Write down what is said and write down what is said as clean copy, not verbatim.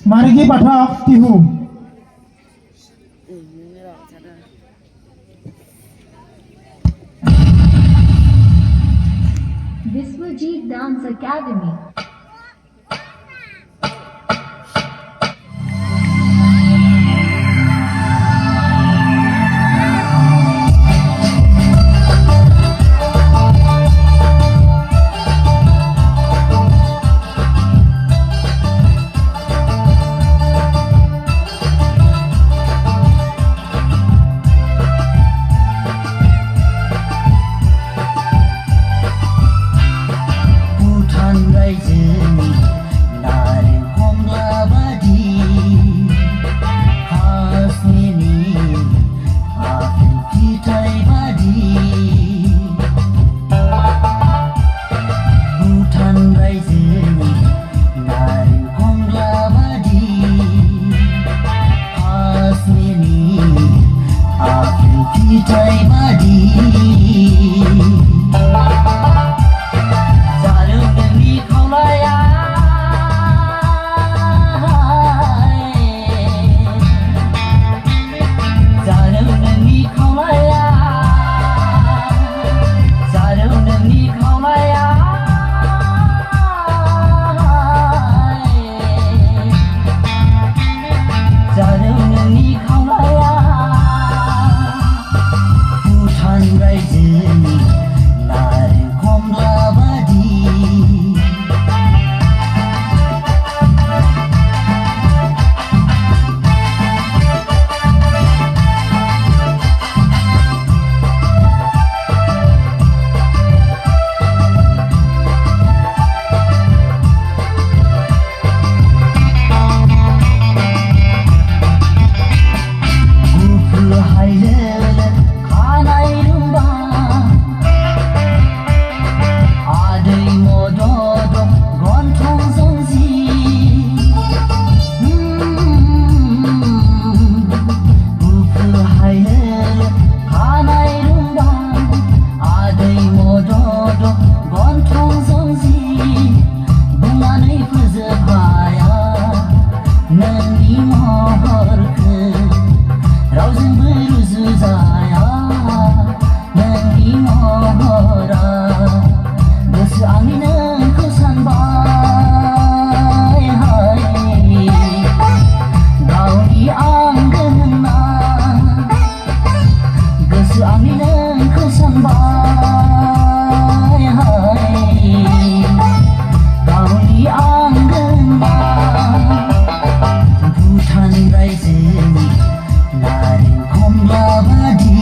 Marigi Pathak Tihu. Viswajit Dance Academy. Bhutan raijwni nareng komla bydi hasmini apel fitai bydi Bhutan raijwni nareng komla bydi hasmini apel fitai bydi Bhutan raijwni nareng komla bydi Gufur hailele kanai rumba adai mododo gontong zongzi Gufur hailele kanai rumba adai mododo gontong zongzi bunganai फोजोबहाया नोंनि महरखौ रावजोंबो रुजुजाया नोंनि महरा गोसो आंनि नोंखौ सानबाय गावनि आंगो होनना गोसो आंनि नोंखौ सानबाय गावनि आंगो होनना Bhutan raijwni nareng komla bydi